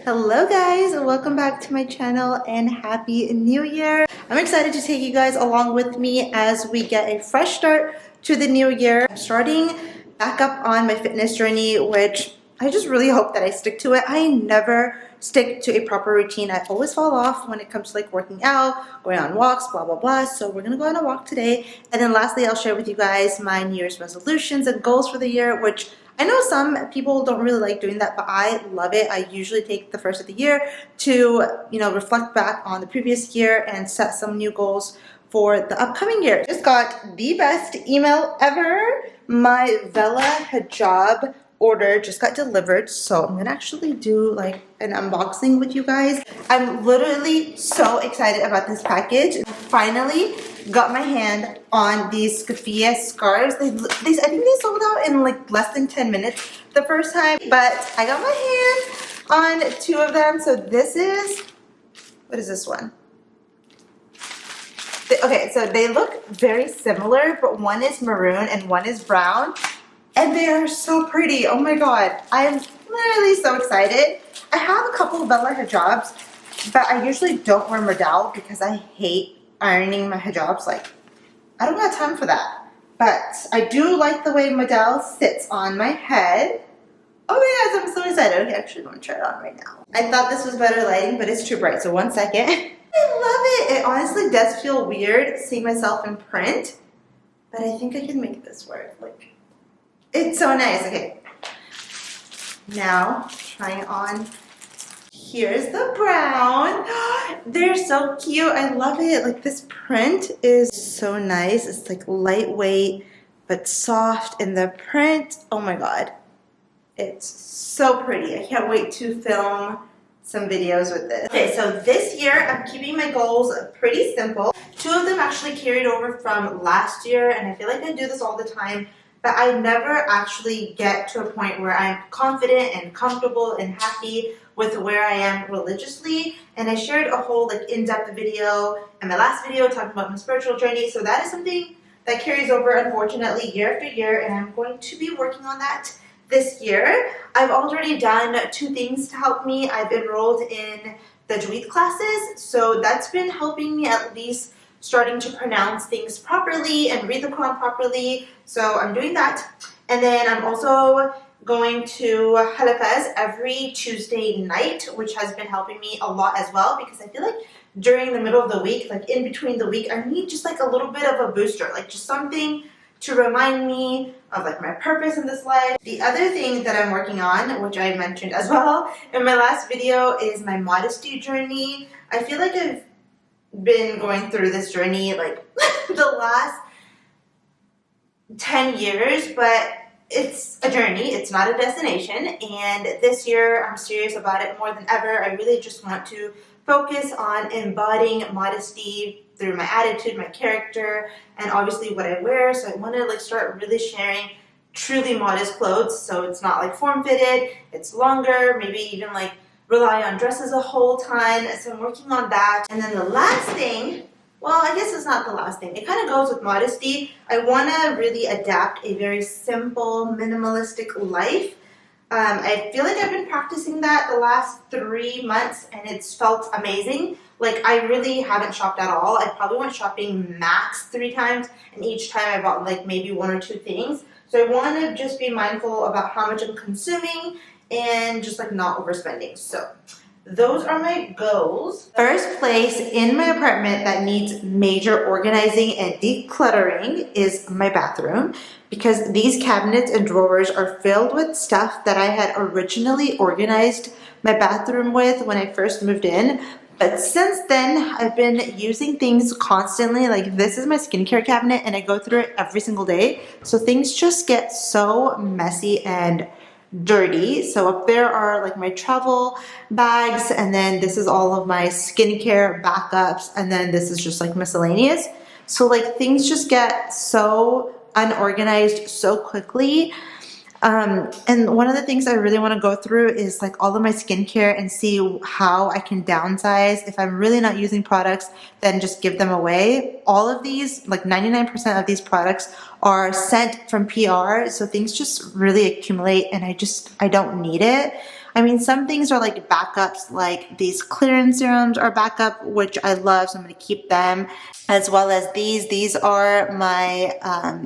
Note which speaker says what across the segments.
Speaker 1: Hello guys, and welcome back to my channel and Happy New Year. I'm excited to take you guys along with me as we get a fresh start to the new year. I'm starting back up on my fitness journey, which I just really hope that I stick to it. I never stick to a proper routine. I always fall off when it comes to like working out, going on walks, blah, blah, blah. So we're gonna go on a walk today. And then lastly, I'll share with you guys my New Year's resolutions and goals for the year, which I know some people don't really like doing that, but I love it. I usually take the first of the year to, reflect back on the previous year and set some new goals for the upcoming year. Just got the best email ever. My Vela hijab order just got delivered, so I'm gonna actually do like an unboxing with you guys. I'm literally so excited about this package. I finally got my hand on these Scafia scarves. I think they sold out in like less than 10 minutes the first time, but I got my hand on two of them. So this is, what is this one? Okay, so they look very similar, but one is maroon and one is brown. And they are so pretty. Oh my god. I am literally so excited. I have a couple of Vela hijabs, but I usually don't wear modal because I hate ironing my hijabs. Like, I don't have time for that. But I do like the way modal sits on my head. Oh my gosh, I'm so excited. Okay, actually, I'm going to try it on right now. I thought this was better lighting, but it's too bright. So 1 second. I love it. It honestly does feel weird seeing myself in print, but I think I can make this work. Like, it's so nice. Okay. Now, trying on. Here's the brown. They're so cute. I love it. Like, this print is so nice. It's like lightweight but soft in the print. Oh my god. It's so pretty. I can't wait to film some videos with this. Okay, so this year I'm keeping my goals pretty simple. Two of them actually carried over from last year, and I feel like I do this all the time, but I never actually get to a point where I'm confident and comfortable and happy with where I am religiously. And I shared a whole like in-depth video in my last video talking about my spiritual journey. So that is something that carries over, unfortunately, year after year, and I'm going to be working on that this year. I've already done 2 things to help me. I've enrolled in the Tajweed classes, so that's been helping me at least starting to pronounce things properly and read the Quran properly. So I'm doing that. And then I'm also going to halakas every Tuesday night, which has been helping me a lot as well, because I feel like during the middle of the week, like in between the week, I need just like a little bit of a booster, like just something to remind me of like my purpose in this life. The other thing that I'm working on, which I mentioned as well in my last video, is my modesty journey. I feel like I've been going through this journey like the last 10 years, but it's a journey, it's not a destination, and this year I'm serious about it more than ever. I really just want to focus on embodying modesty through my attitude, my character, and obviously what I wear. So I want to like start really sharing truly modest clothes, so it's not like form-fitted, it's longer, maybe even like rely on dresses a whole ton. So I'm working on that. And then the last thing, well, I guess it's not the last thing. It kind of goes with modesty. I want to really adapt a very simple, minimalistic life. I feel like I've been practicing that the last 3 months, and it's felt amazing. Like, I really haven't shopped at all. I probably went shopping max 3 times, and each time I bought like maybe 1 or 2 things. So I want to just be mindful about how much I'm consuming and just like not overspending. So those are my goals. First place in my apartment that needs major organizing and decluttering is my bathroom, because these cabinets and drawers are filled with stuff that I had originally organized my bathroom with when I first moved in. But since then, I've been using things constantly. Like, this is my skincare cabinet, and I go through it every single day. So things just get so messy and dirty. So up there are like my travel bags, and then this is all of my skincare backups, and then this is just like miscellaneous. So like things just get so unorganized so quickly. And one of the things I really want to go through is like all of my skincare and see how I can downsize. If I'm really not using products, then just give them away. All of these, like 99% of these products are sent from PR, so things just really accumulate and I don't need it. I mean, some things are like backups, like these clearance serums are backup, which I love, so I'm going to keep them, as well as these. These are my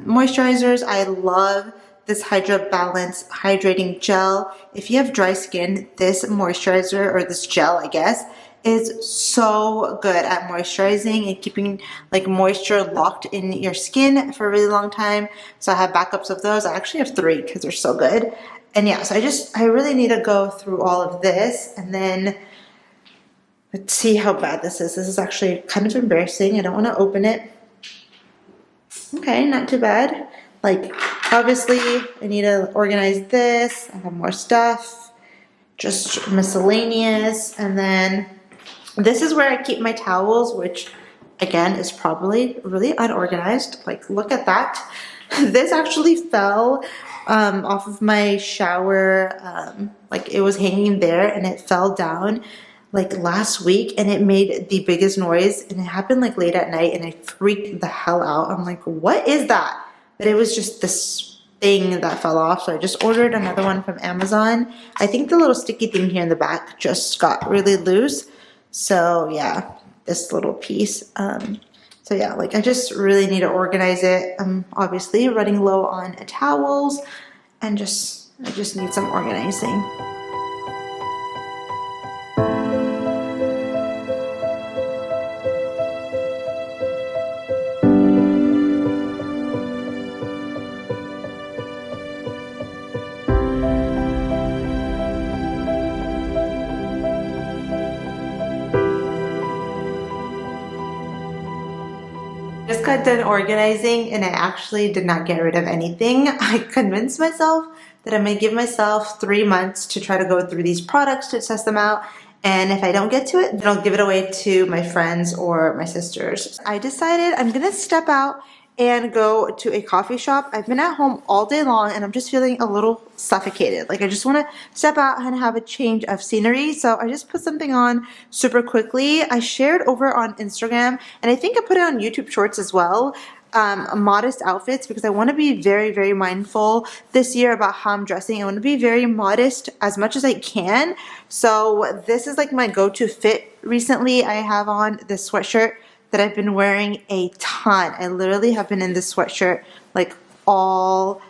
Speaker 1: moisturizers. I love this Hydra Balance Hydrating Gel. If you have dry skin, this moisturizer, or this gel, I guess, is so good at moisturizing and keeping like moisture locked in your skin for a really long time. So I have backups of those. I actually have 3 because they're so good. And yeah, so I really need to go through all of this, and then let's see how bad this is. This is actually kind of embarrassing. I don't want to open it. Okay, not too bad. Like, obviously, I need to organize this. I have more stuff, just miscellaneous. And then this is where I keep my towels, which again is probably really unorganized. Like, look at that. This actually fell off of my shower. Like, it was hanging there and it fell down like last week, and it made the biggest noise, and it happened like late at night, and I freaked the hell out. I'm like, what is that? But it was just this thing that fell off, so I just ordered another one from Amazon. I think the little sticky thing here in the back just got really loose. So yeah, this little piece. So yeah, like I just really need to organize it. I'm obviously running low on towels, and I just need some organizing. Just got done organizing, and I actually did not get rid of anything. I convinced myself that I'm gonna give myself 3 months to try to go through these products to test them out. And if I don't get to it, then I'll give it away to my friends or my sisters. I decided I'm gonna step out and go to a coffee shop. I've been at home all day long and I'm just feeling a little suffocated. Like I just want to step out and have a change of scenery. So I just put something on super quickly. I shared over on Instagram, and I think I put it on YouTube Shorts as well, modest outfits, because I want to be very, very mindful this year about how I'm dressing. I want to be very modest as much as I can. So this is like my go-to fit recently. I have on this sweatshirt that I've been wearing a ton. I literally have been in this sweatshirt like all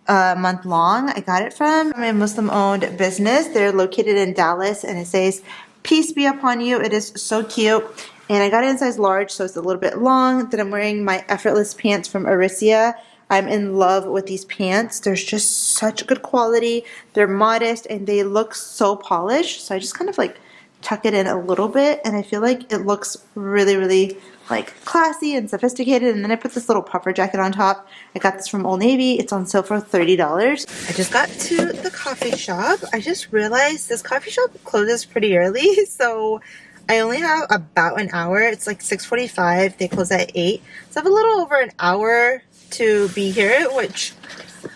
Speaker 1: month long. I got it from a Muslim-owned business. They're located in Dallas, and it says, "Peace be upon you." It is so cute. And I got it in size large, so it's a little bit long. Then I'm wearing my Effortless pants from Aricia. I'm in love with these pants. They're just such good quality. They're modest, and they look so polished. So I just kind of like tuck it in a little bit, and I feel like it looks really, really like classy and sophisticated. And then I put this little puffer jacket on top. I got this from Old Navy. It's on sale for $30. I just got to the coffee shop. I just realized this coffee shop closes pretty early, so I only have about an hour. It's like 6:45. They close at 8. So I have a little over an hour to be here, which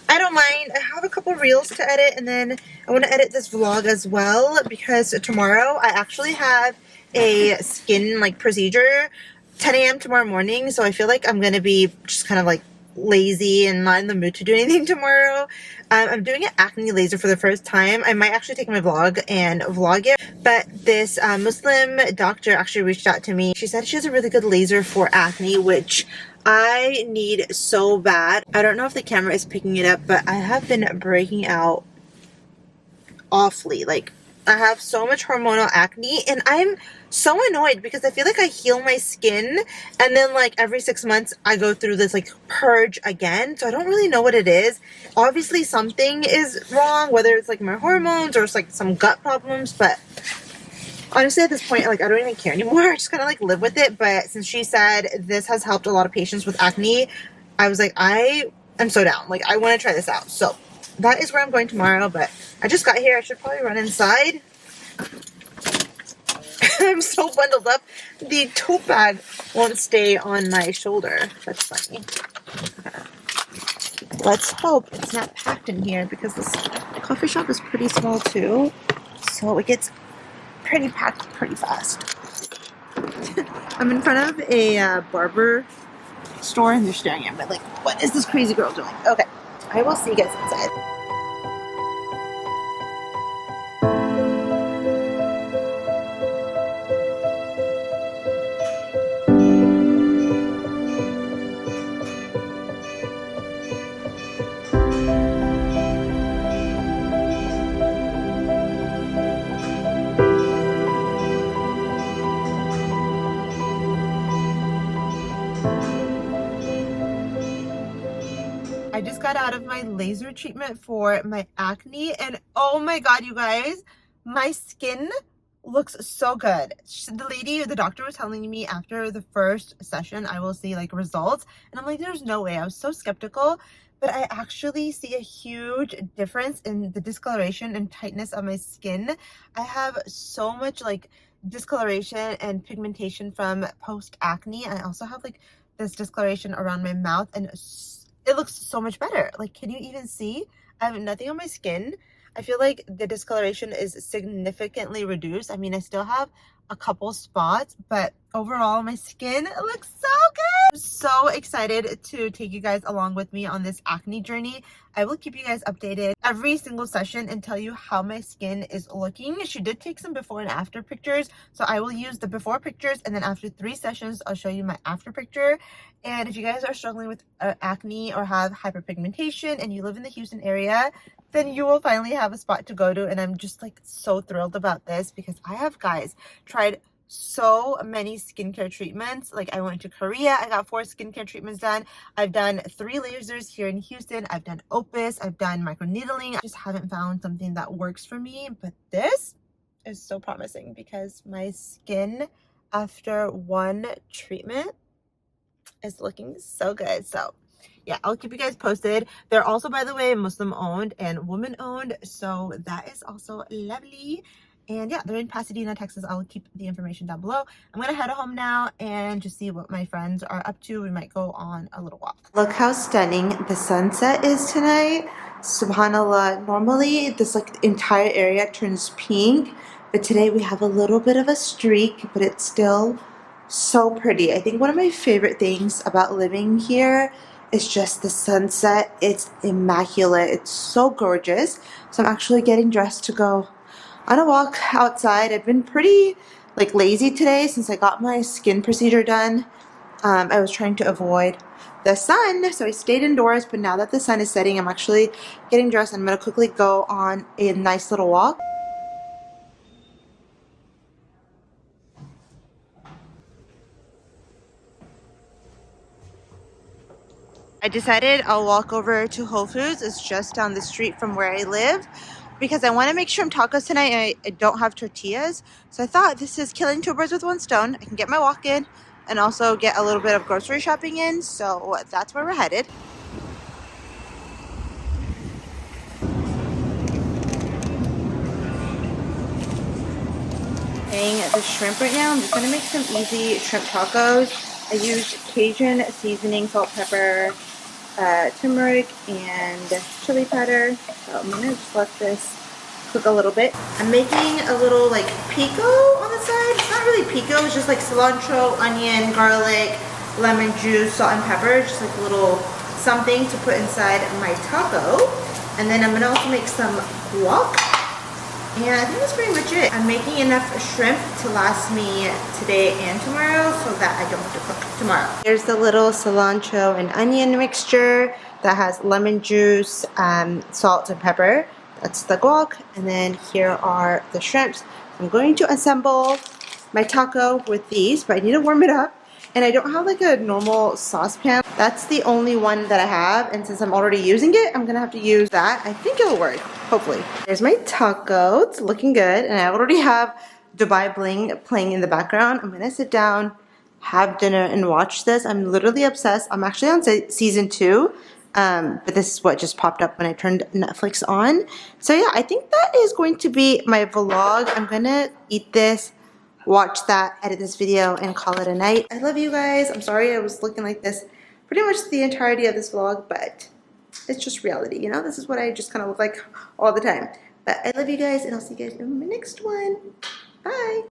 Speaker 1: I don't mind. I have a couple reels to edit, and then I want to edit this vlog as well, because tomorrow I actually have a skin like procedure, 10 a.m. tomorrow morning. So I feel like I'm going to be just kind of like lazy and not in the mood to do anything tomorrow. I'm doing an acne laser for the first time. I might actually take my vlog and vlog it, but this Muslim doctor actually reached out to me. She said she has a really good laser for acne, which I need so bad. I don't know if the camera is picking it up, but I have been breaking out awfully. Like, I have so much hormonal acne, and I'm so annoyed because I feel like I heal my skin, and then like every 6 months I go through this like purge again. So I don't really know what it is. Obviously something is wrong, whether it's like my hormones or it's like some gut problems, but honestly, at this point, like, I don't even care anymore. I just kind of, like, live with it. But since she said this has helped a lot of patients with acne, I was like, I am so down. Like, I want to try this out. So that is where I'm going tomorrow. But I just got here. I should probably run inside. I'm so bundled up. The tote bag won't stay on my shoulder. That's funny. Okay. Let's hope it's not packed in here, because this coffee shop is pretty small, too. So it gets pretty packed pretty fast. I'm in front of a barber store, and they're staring at me like, what is this crazy girl doing? Okay, I will see you guys inside. I just got out of my laser treatment for my acne, and oh my god, you guys, my skin looks so good. The doctor was telling me after the first session I will see like results, and I'm like, there's no way. I was so skeptical, but I actually see a huge difference in the discoloration and tightness of my skin. I have so much like discoloration and pigmentation from post acne. I also have like this discoloration around my mouth, and it looks so much better. Like, can you even see? I have nothing on my skin. I feel like the discoloration is significantly reduced. I mean, I still have a couple spots, but overall my skin looks so good. I'm so excited to take you guys along with me on this acne journey. I will keep you guys updated every single session and tell you how my skin is looking. She did take some before and after pictures, so I will use the before pictures, and then after 3 sessions I'll show you my after picture. And if you guys are struggling with acne or have hyperpigmentation and you live in the Houston area, then you will finally have a spot to go to. And I'm just like so thrilled about this because I have, guys, tried so many skincare treatments. Like, I went to Korea, I got 4 skincare treatments done. I've done 3 lasers here in Houston. I've done Opus, I've done microneedling. I just haven't found something that works for me, but this is so promising because my skin after 1 treatment is looking so good. So yeah, I'll keep you guys posted. They're also, by the way, Muslim owned and woman owned, so that is also lovely. And yeah, they're in Pasadena, Texas. I'll keep the information down below. I'm gonna head home now and just see what my friends are up to. We might go on a little walk. Look how stunning the sunset is tonight. Subhanallah, normally this like entire area turns pink, but today we have a little bit of a streak, but it's still so pretty. I think one of my favorite things about living here is just the sunset. It's immaculate. It's so gorgeous. So I'm actually getting dressed to go on a walk outside. I've been pretty like lazy today since I got my skin procedure done. I was trying to avoid the sun, so I stayed indoors, but now that the sun is setting, I'm actually getting dressed. I'm gonna quickly go on a nice little walk. I decided I'll walk over to Whole Foods. It's just down the street from where I live because I want to make shrimp tacos tonight. I don't have tortillas, so I thought this is killing 2 birds with 1 stone. I can get my walk in and also get a little bit of grocery shopping in, so that's where we're headed. The shrimp right now. I'm just going to make some easy shrimp tacos. I used Cajun seasoning, salt, pepper, turmeric, and chili powder. So I'm going to just let this cook a little bit. I'm making a little like pico on the side. It's not really pico, it's just like cilantro, onion, garlic, lemon juice, salt and pepper. Just like a little something to put inside my taco. And then I'm going to also make some guac. And I think that's pretty much it. I'm making enough shrimp to last me today and tomorrow so that I don't have to cook tomorrow. Here's the little cilantro and onion mixture that has lemon juice, salt and pepper. That's the guac. And then here are the shrimps. I'm going to assemble my taco with these, but I need to warm it up. And I don't have like a normal saucepan. That's the only one that I have. And since I'm already using it, I'm gonna have to use that. I think it'll work, hopefully. There's my taco, it's looking good. And I already have Dubai Bling playing in the background. I'm gonna sit down, have dinner, and watch this. I'm literally obsessed. I'm actually on season 2. But this is what just popped up when I turned Netflix on. So yeah, I think that is going to be my vlog. I'm gonna eat this, watch that, edit this video, and call it a night. I love you guys. I'm sorry I was looking like this pretty much the entirety of this vlog, but it's just reality, you know? This is what I just kind of look like all the time. But I love you guys, and I'll see you guys in my next one. Bye!